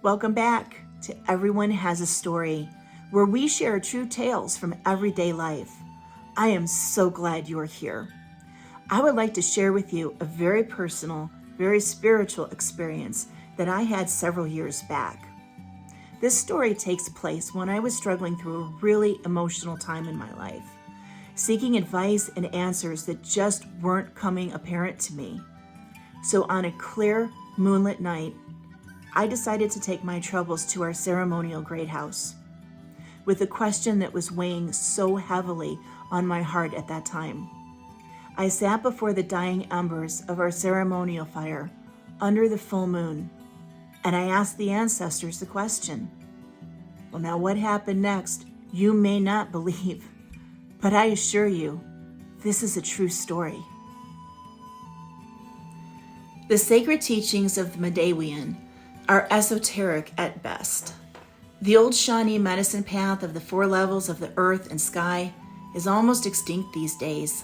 Welcome back to Everyone Has a Story, where we share true tales from everyday life. I am so glad you're here. I would like to share with you a very personal, very spiritual experience that I had several years back. This story takes place when I was struggling through a really emotional time in my life, seeking advice and answers that just weren't coming apparent to me. So on a clear moonlit night, I decided to take my troubles to our ceremonial great house with a question that was weighing so heavily on my heart at that time. I sat before the dying embers of our ceremonial fire under the full moon, and I asked the ancestors the question. Well, now what happened next, you may not believe, but I assure you, this is a true story. The sacred teachings of the Midewiwin are esoteric at best. The old Shawnee medicine path of the 4 levels of the earth and sky is almost extinct these days.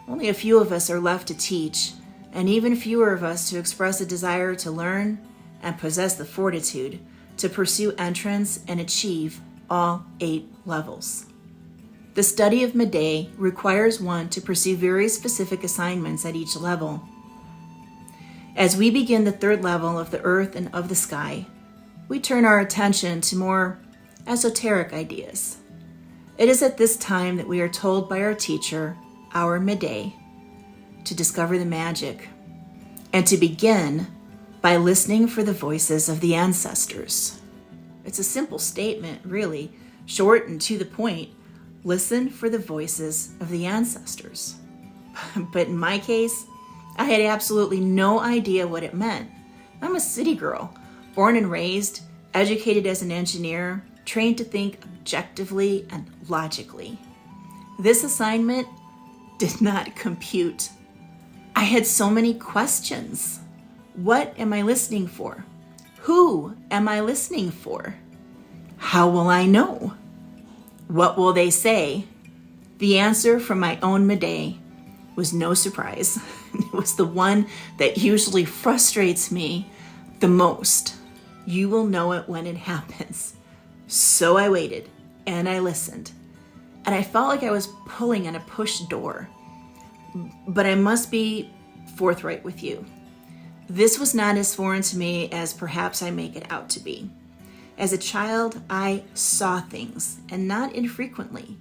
Only a few of us are left to teach, and even fewer of us to express a desire to learn and possess the fortitude to pursue entrance and achieve all 8 levels. The study of Mide requires one to pursue very specific assignments at each level. As we begin the 3rd level of the earth and of the sky, we turn our attention to more esoteric ideas. It is at this time that we are told by our teacher, our Mide, to discover the magic and to begin by listening for the voices of the ancestors. It's a simple statement, really, short and to the point. Listen for the voices of the ancestors. But in my case, I had absolutely no idea what it meant. I'm a city girl, born and raised, educated as an engineer, trained to think objectively and logically. This assignment did not compute. I had so many questions. What am I listening for? Who am I listening for? How will I know? What will they say? The answer from my own Mide was no surprise. It was the one that usually frustrates me the most. You will know it when it happens. So I waited and I listened, and I felt like I was pulling on a push door. But I must be forthright with you. This was not as foreign to me as perhaps I make it out to be. As a child, I saw things, and not infrequently.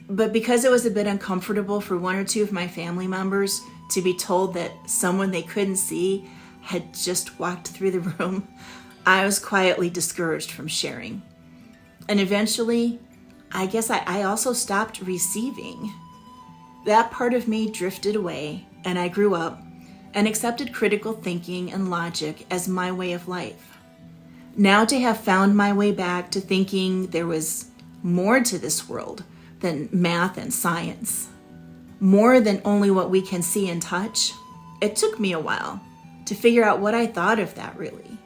But because it was a bit uncomfortable for 1 or 2 of my family members to be told that someone they couldn't see had just walked through the room, I was quietly discouraged from sharing. And eventually, I guess I also stopped receiving. That part of me drifted away, and I grew up and accepted critical thinking and logic as my way of life. Now to have found my way back to thinking there was more to this world than math and science, more than only what we can see and touch, it took me a while to figure out what I thought of that really.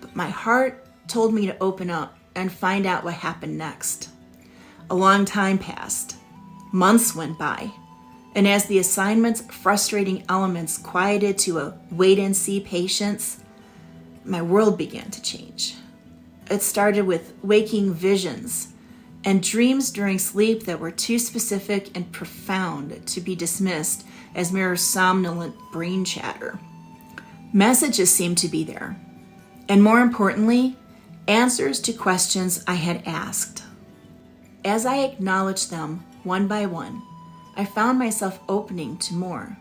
But my heart told me to open up and find out what happened next. A long time passed. Months went by. And as the assignment's frustrating elements quieted to a wait-and-see patience, my world began to change. It started with waking visions and dreams during sleep that were too specific and profound to be dismissed as mere somnolent brain chatter. Messages seemed to be there, and more importantly, answers to questions I had asked. As I acknowledged them one by one, I found myself opening to more.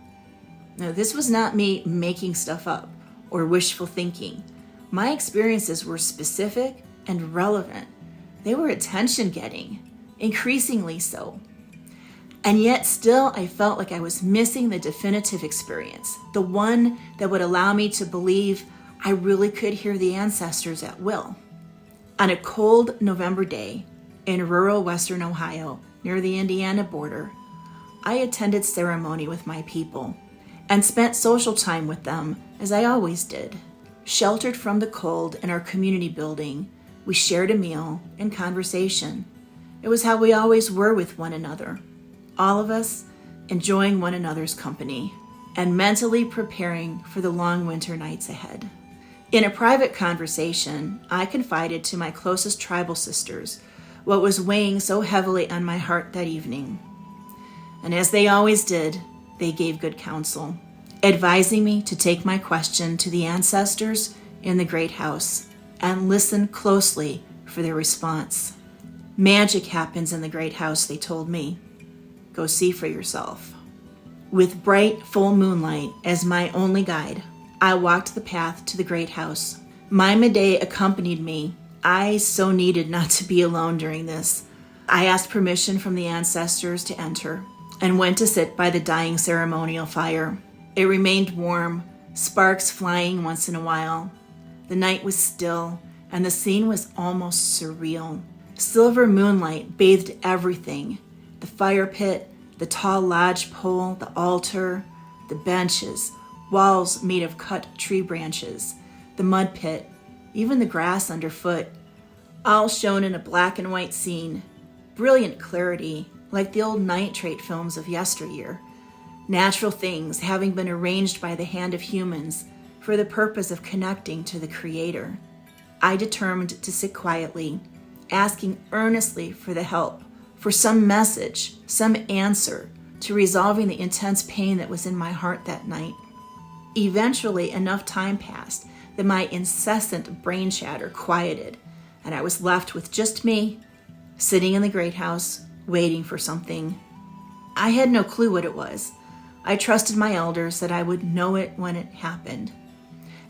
Now, this was not me making stuff up or wishful thinking. My experiences were specific and relevant. They were attention-getting, increasingly so. And yet still I felt like I was missing the definitive experience, the one that would allow me to believe I really could hear the ancestors at will. On a cold November day in rural western Ohio, near the Indiana border, I attended ceremony with my people and spent social time with them as I always did. Sheltered from the cold in our community building, we shared a meal and conversation. It was how we always were with one another, all of us enjoying one another's company and mentally preparing for the long winter nights ahead. In a private conversation, I confided to my closest tribal sisters what was weighing so heavily on my heart that evening. And as they always did, they gave good counsel, advising me to take my question to the ancestors in the great house and listen closely for their response. Magic happens in the great house, they told me. Go see for yourself. With bright, full moonlight as my only guide, I walked the path to the great house. My Midday accompanied me. I so needed not to be alone during this. I asked permission from the ancestors to enter and went to sit by the dying ceremonial fire. It remained warm, sparks flying once in a while. The night was still, and the scene was almost surreal. Silver moonlight bathed everything. The fire pit, the tall lodge pole, the altar, the benches, walls made of cut tree branches, the mud pit, even the grass underfoot, all shown in a black and white scene. Brilliant clarity, like the old nitrate films of yesteryear. Natural things having been arranged by the hand of humans for the purpose of connecting to the Creator. I determined to sit quietly, asking earnestly for the help, for some message, some answer to resolving the intense pain that was in my heart that night. Eventually, enough time passed that my incessant brain chatter quieted, and I was left with just me, sitting in the great house, waiting for something. I had no clue what it was. I trusted my elders that I would know it when it happened.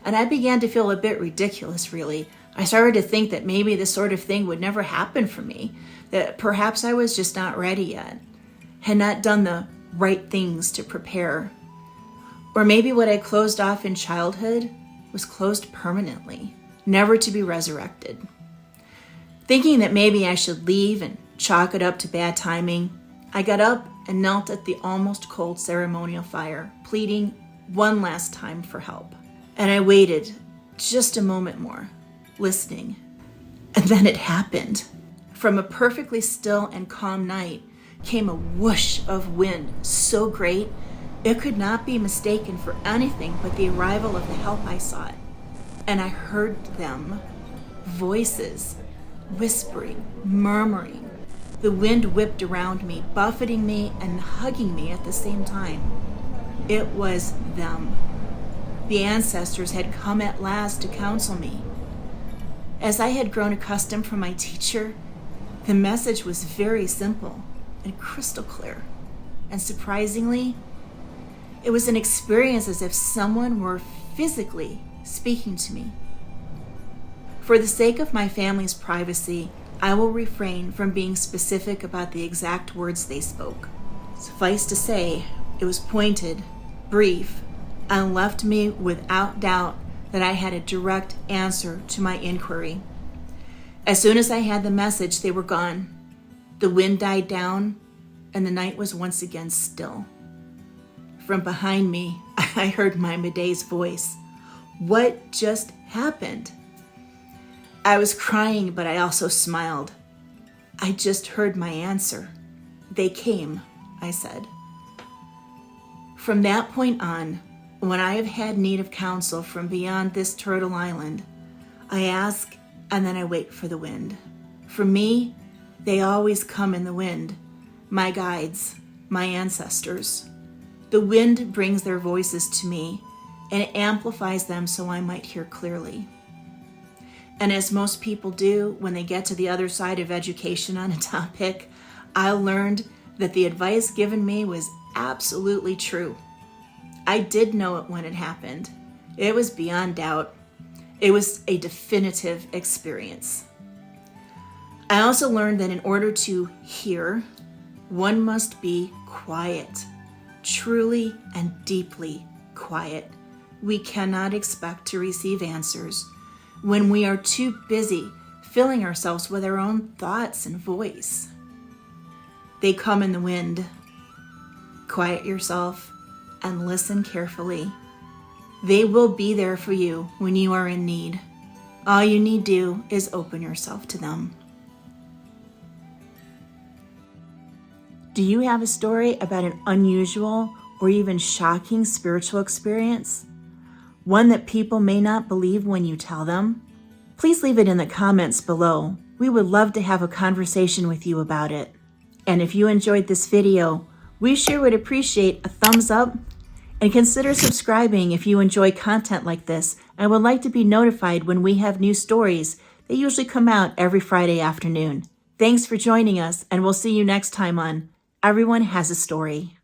And I began to feel a bit ridiculous, really. I started to think that maybe this sort of thing would never happen for me, that perhaps I was just not ready yet, had not done the right things to prepare. Or maybe what I closed off in childhood was closed permanently, never to be resurrected. Thinking that maybe I should leave and chalk it up to bad timing, I got up and knelt at the almost cold ceremonial fire, pleading one last time for help. And I waited just a moment more, listening. And then it happened. From a perfectly still and calm night came a whoosh of wind so great it could not be mistaken for anything but the arrival of the help I sought. And I heard them, voices, whispering, murmuring. The wind whipped around me, buffeting me and hugging me at the same time. It was them. The ancestors had come at last to counsel me. As I had grown accustomed from my teacher, the message was very simple and crystal clear. And surprisingly, it was an experience as if someone were physically speaking to me. For the sake of my family's privacy, I will refrain from being specific about the exact words they spoke. Suffice to say, it was pointed, brief, and left me without doubt that I had a direct answer to my inquiry. As soon as I had the message, they were gone. The wind died down, and the night was once again still. From behind me, I heard my Mide's voice. What just happened? I was crying, but I also smiled. I just heard my answer. They came, I said. From that point on, when I have had need of counsel from beyond this turtle island, I ask and then I wait for the wind. For me, they always come in the wind, my guides, my ancestors. The wind brings their voices to me, and it amplifies them so I might hear clearly. And as most people do when they get to the other side of education on a topic, I learned that the advice given me was absolutely true. I did know it when it happened. It was beyond doubt. It was a definitive experience. I also learned that in order to hear, one must be quiet. Truly and deeply quiet. We cannot expect to receive answers when we are too busy filling ourselves with our own thoughts and voice. They come in the wind. Quiet yourself and listen carefully. They will be there for you when you are in need. All you need do is open yourself to them. Do you have a story about an unusual or even shocking spiritual experience? One that people may not believe when you tell them? Please leave it in the comments below. We would love to have a conversation with you about it. And if you enjoyed this video, we sure would appreciate a thumbs up, and consider subscribing if you enjoy content like this and would like to be notified when we have new stories that usually come out every Friday afternoon. Thanks for joining us, and we'll see you next time on Everyone Has a Story.